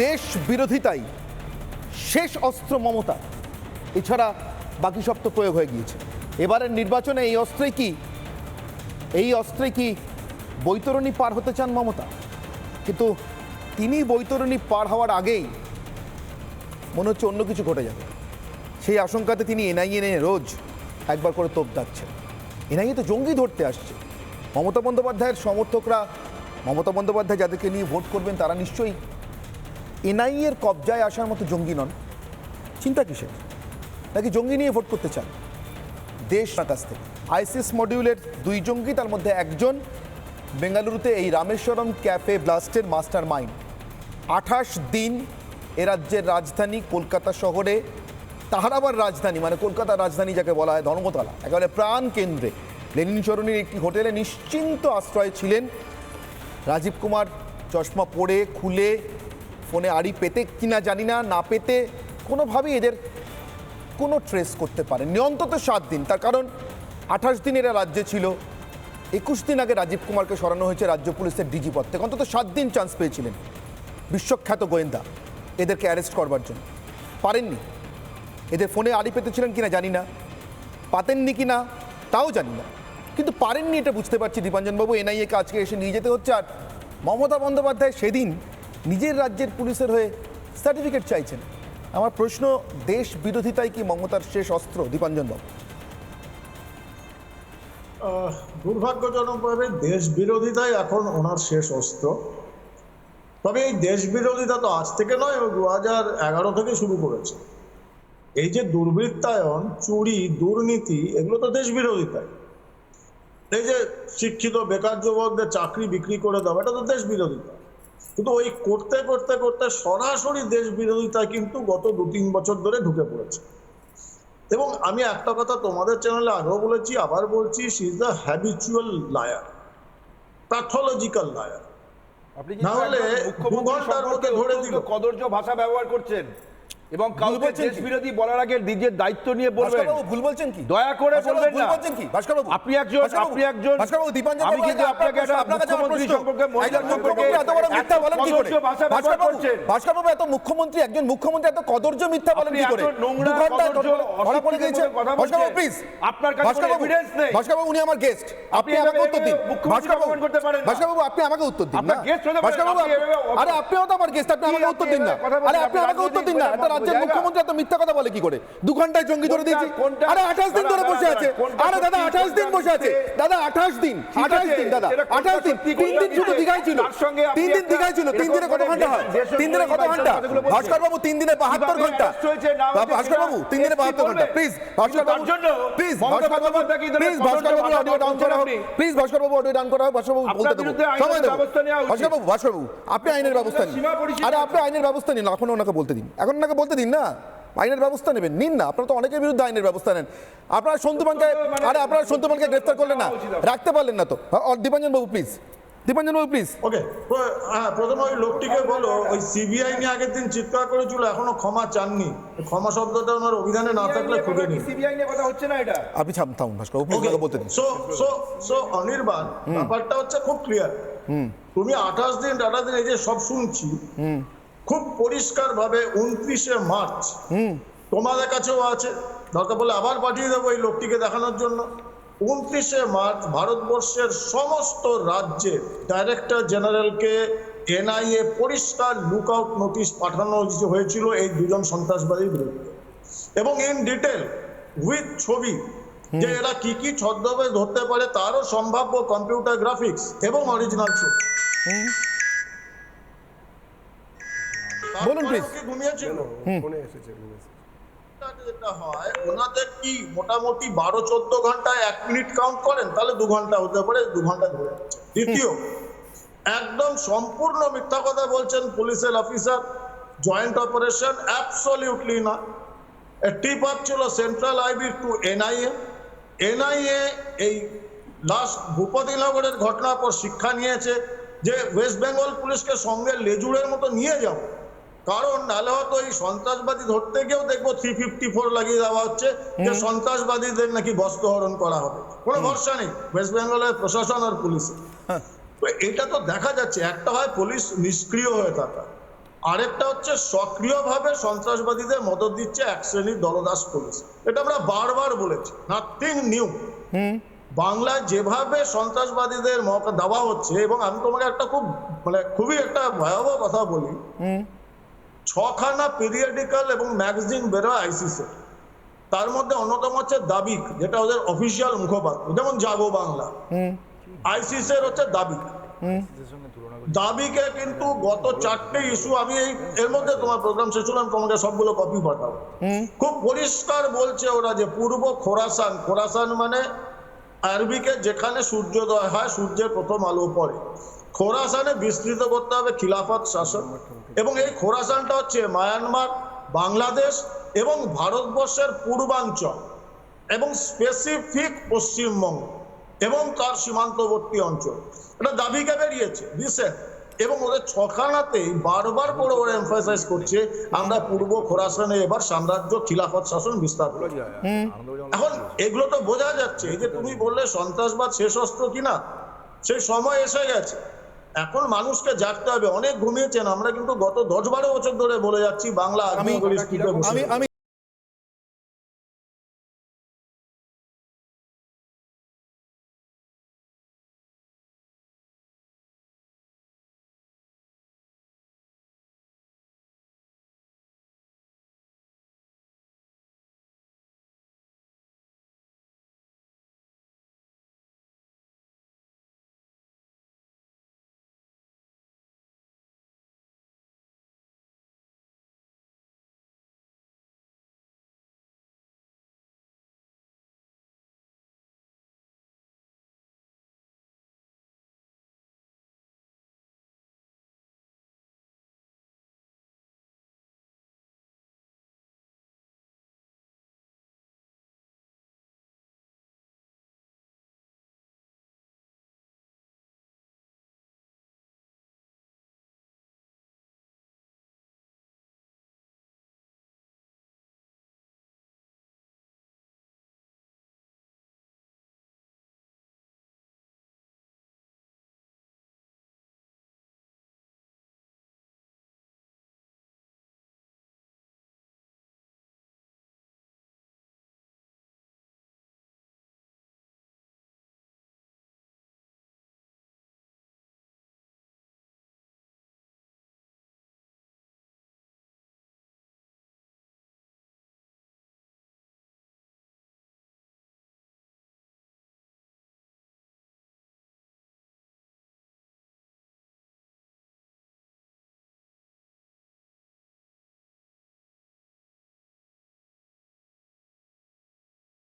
দেশ বিরোধিতাই শেষ অস্ত্র মমতা, এছাড়া বাকি সব তো প্রয়োগ হয়ে গিয়েছে। এবারের নির্বাচনে এই অস্ত্রে কি বৈতরণী পার হতে চান মমতা? কিন্তু তিনি বৈতরণী পার হওয়ার আগেই মনে হচ্ছে অন্য কিছু ঘটে যাবে। সেই আশঙ্কাতে তিনি এনআইএ নিয়ে রোজ একবার করে তোপ দাচ্ছেন। এনআইএ তো জঙ্গি ধরতে আসছে। মমতা বন্দ্যোপাধ্যায়ের সমর্থকরা, মমতা বন্দ্যোপাধ্যায় যাদেরকে নিয়ে ভোট করবেন তারা নিশ্চয়ই এনআইএর কবজায় আসার মতো জঙ্গি নন। চিন্তা কিসের? নাকি জঙ্গি নিয়ে ভোট করতে চান দেশ কাছ থেকে? আইসিস মডিউলের 2 জঙ্গি, তার মধ্যে একজন বেঙ্গালুরুতে এই রামেশ্বরম ক্যাফে ব্লাস্টের মাস্টার মাইন্ড। 28 দিন এ রাজ্যের রাজধানী কলকাতা শহরে, তাহার আবার রাজধানী মানে কলকাতার রাজধানী যাকে বলা হয় ধর্মতলা, একেবারে প্রাণ কেন্দ্রে লেনিন সরণির একটি হোটেলে নিশ্চিন্ত আশ্রয় ছিলেন রাজীব কুমার। চশমা পরে খুলে ফোনে আড়ি পেতে কিনা জানি না, না পেতে কোনোভাবেই এদের কোনো ট্রেস করতে পারেননি অন্তত 7 দিন। তার কারণ 28 দিন এরা রাজ্যে ছিল। 21 দিন আগে রাজীব কুমারকে সরানো হয়েছে রাজ্য পুলিশের ডিজি পদ থেকে। অন্তত 7 দিন চান্স পেয়েছিলেন বিশ্বখ্যাত গোয়েন্দা এদেরকে অ্যারেস্ট করবার জন্য, পারেননি। এদের ফোনে আড়ি পেতেছিলেন কিনা জানি না, পাতেননি কিনা তাও জানি না, কিন্তু পারেননি এটা বুঝতে পারছি দীপাঞ্জনবাবু। এনআইএকে আজকে এসে নিয়ে যেতে হচ্ছে। আর মমতা বন্দ্যোপাধ্যায় সেদিন নিজের রাজ্যের পুলিশের হয়ে সার্টিফিকেট চাইছেন। আমার প্রশ্ন, দেশ বিরোধিতাই কি মমতার শেষ অস্ত্র দীপাঞ্জনবাবু? দুর্ভাগ্যজনকভাবে দেশ বিরোধিতাই এখন ওনার শেষ অস্ত্র। তবে এই দেশ বিরোধিতা তো আজ থেকে নয়, 2011 থেকে শুরু করেছে। এই যে দুর্বৃত্তায়ন, চুরি, দুর্নীতি, এগুলো তো দেশ বিরোধিতাই। এই যে শিক্ষিত বেকার যুবকদের চাকরি বিক্রি করে দেওয়া, এটা তো দেশ বিরোধিতা। কিন্তু ওই করতে করতে করতে সরাসরি দেশ বিরোধিতা কিন্তু গত 2-3 বছর ধরে ঢুকে পড়েছে। এবং আমি একটা কথা তোমাদের চ্যানেলে আগেও বলেছি, আবার বলছি, she is the habitual liar, pathological liar. আপনি না হলে 2 ঘন্টার মধ্যে ধরে দিল। কদর্য ভাষা ব্যবহার করছেন এবং কাউকে দেশ বিরোধী বলার আগে নিজের দায়িত্ব নিয়ে বলবেন। ভুল বলছেন কি? দয়া করে বলবেন না। আপনি একজন আমি কিন্তু আপনাকে একটা মুখ্যমন্ত্রী সম্পর্কে মহিলার সম্পর্কে এত বড় মিথ্যা বলেন কি করে? ভাষা ব্যবহার করছেন। ভাস্করবাবু এত মুখ্যমন্ত্রী, একজন মুখ্যমন্ত্রী এত কদর্য মিথ্যা বলেন কি করে? 2 ঘন্টা ধরা পড়ে গেছে। ভাস্করবাবু প্লিজ, আপনার কাছে কোনো এভিডেন্স নেই। ভাস্করবাবু উনি আমার গেস্ট, আপনি আমাকে উত্তর দিন। ভাস্করবাবু আপনি আমাকে উত্তর দিন না। ভাস্করবাবু আরে আপনিও তো আমার গেস্ট, আপনি আমাকে উত্তর দিন না। আরে আপনি আমাকে উত্তর দিন না। একটা রাজ্যের মুখ্যমন্ত্রী এত মিথ্যা কথা বলে কি করে? 2 ঘন্টায় জঙ্গি ধরে দিয়েছি। আরে 28 দিন ধরে বসে আছে। আরে দাদা 28 দিন বসে আছে। দাদা 28 দিন দাদা 28 দিন। 3 দিন শুধু দীঘায় ছিল। 3 দিন দীঘায় ছিল। 3 দিনে কত ঘন্টা হয়? 3 দিনে কত ঘন্টা? ভাস্করবাবু 3 দিনে 72 ঘন্টা। ভাস্করবাবু 3 দিনে 72 ঘন্টা। প্লিজ ভাস্করবাবু, প্লিজ ভাস্করবাবু, প্লিজ ভাস্করবাবু অডিও ডাউন করা হোক। প্লিজ ভাস্করবাবু অডিও ডাউন করা হোক। ভাস্করবাবু বলতে দেবো, সময় দেবো। ভাস্করবাবু আপনি আইনের ব্যবস্থা নিন। আরে আপনি আইনের ব্যবস্থা নিন, এখন ওনাকে বলতে দিন। এখন ওনাকে বলতে দিন না, আইনের ব্যবস্থা নেবেন, নিন না। আপনারা তো অনেকের বিরুদ্ধে আইনের ব্যবস্থা নেন। আপনারা সন্তুমানকে, আরে আপনারা সন্তুমানকে গ্রেফতার করলেন না, রাখতে পারলেন না তো। দীপাঞ্জন বাবু প্লিজ, দীপাঞ্জন বাবু প্লিজ। ওকে, হ্যাঁ, প্রথমে ওই লোকটিকে বলো, ওই সিবিআই নিয়ে আগের দিন চিৎকার করেছিল, এখনো ক্ষমা চাননি। ক্ষমা শব্দটা ওনার অভিধানে না থাকলে খুঁজে নিন। সিবিআই নিয়ে কথা হচ্ছে না এটা। আপনি থামুন ভাস্কর, প্লিজ বলতে দিন। সো অনির্বাণ, ব্যাপারটা হচ্ছে খুব ক্লিয়ার। তুমি 28 দিন এই যে সব শুনছি, খুব পরিষ্কার ভাবে 29শে মার্চ তোমাদের কাছেও আছে, দরকার বলে আবার পাঠিয়ে দেবো এই লোকটিকে দেখানোর জন্য। 29শে মার্চ ভারতবর্ষের সমস্ত রাজ্যের ডাইরেক্টর জেনারেলকে এনআইএ পরিষ্কার লুকআউট নোটিশ পাঠানো হয়েছিল এই 2 জন সন্ত্রাসবাদীর বিরুদ্ধে, এবং ইন ডিটেল উইথ ছবি, যে এরা কি কি ছদ্মবেশ ধরতে পারে তারও সম্ভাব্য কম্পিউটার গ্রাফিক্স এবং অরিজিনাল ছবি। বলুন প্লিজ। ঘুমিয়েছিল যেটা হয়, ওনাদের কি মোটামুটি 12-14 ঘন্টায় 1 মিনিট কাউন্ট করেন, তাহলে 2 ঘন্টা হতে পারে, 2 ঘন্টা ধরে যাচ্ছে। দ্বিতীয়, একদম সম্পূর্ণ মিথ্যা কথা বলছেন পুলিশের অফিসার। জয়েন্ট অপারেশন অ্যাবসলিউটলি না। টিপ আপ ছিল central IB to NIA. NIA এই লাস্ট ভূপতিনগরের ঘটনার পর শিক্ষা নিয়েছে যে ওয়েস্ট বেঙ্গল পুলিশকে সঙ্গে লেজুড়ের মতো নিয়ে যাও, কারণ নাহলে হয়তো এই সন্ত্রাসবাদী ধরতে গিয়েও দেখবো 354 লাগিয়ে দেওয়া হচ্ছে যে সন্ত্রাসবাদীদের নাকি বস্ত্রহরণ করা হবে। কোনো ভরসা নেই ওয়েস্ট বেঙ্গলের প্রশাসন আর পুলিশে। তো এটা তো দেখা যাচ্ছে, একটা হয় পুলিশ নিষ্ক্রিয় হয়ে থাকা, আরেকটা হচ্ছে সক্রিয়ভাবে সন্ত্রাসবাদীদের মদত দিচ্ছে এক শ্রেণীর দলদাস পুলিশ। এটা আমরা বারবার বলেছি, নাথিং নিউ। বাংলায় যেভাবে সন্ত্রাসবাদীদের মৌকা দেওয়া হচ্ছে, এবং আমি তোমাকে একটা খুবই একটা ভয়াবহ কথা বলি, 6খানা পিরিয়ডিক্যাল এবং ম্যাগাজিন বেরোয় আইসিসি, তার মধ্যে অন্যতম হচ্ছে দাবিক, যেটা ওদের অফিসিয়াল মুখপাত্র, যেমন জাগো বাংলা। আইসিসির হচ্ছে দাবিক। দাবিকে কিন্তু গত 4টে ইস্যু, আমি এর মধ্যে তোমার প্রোগ্রাম শেষ হলো, আমি তোমাকে সবগুলো কপি পাঠাবো, খুব পরিষ্কার বলছে ওরা যে পূর্ব খোরাসান, খোরাসান মানে আরবিকে যেখানে সূর্যোদয় হয়, সূর্যের প্রথম আলো পড়ে, খোরাসানে বিস্তৃত করতে হবে খিলাফত শাসন। এবং এই খোরাসানটা হচ্ছে মায়ানমার, বাংলাদেশ এবং ভারতবর্ষের পূর্বাঞ্চল এবং স্পেসিফিক পশ্চিমবঙ্গ এবং তার সীমান্তবর্তী অঞ্চল। এটা দাবিকে বেরিয়েছে রিসেন্ট, এবং ওদের 6খানাতেই বারবার করে ওরা এমফাসাইজ করছে আমরা পূর্ব খোরাসানে এবার সাম্রাজ্য খিলাফত শাসন বিস্তার করব। এখন এগুলো তো বোঝা যাচ্ছে, এই যে তুমি বললে সন্ত্রাসবাদ শেষ অস্ত্র কিনা, সেই সময় এসে গেছে। এখন মানুষকে জাগতে হবে। অনেক ঘুমিয়েছেন, আমরা কিন্তু গত 10-12 বছর ধরে বলে যাচ্ছি বাংলা আগ্নেয়গিরি স্তূপে বসে।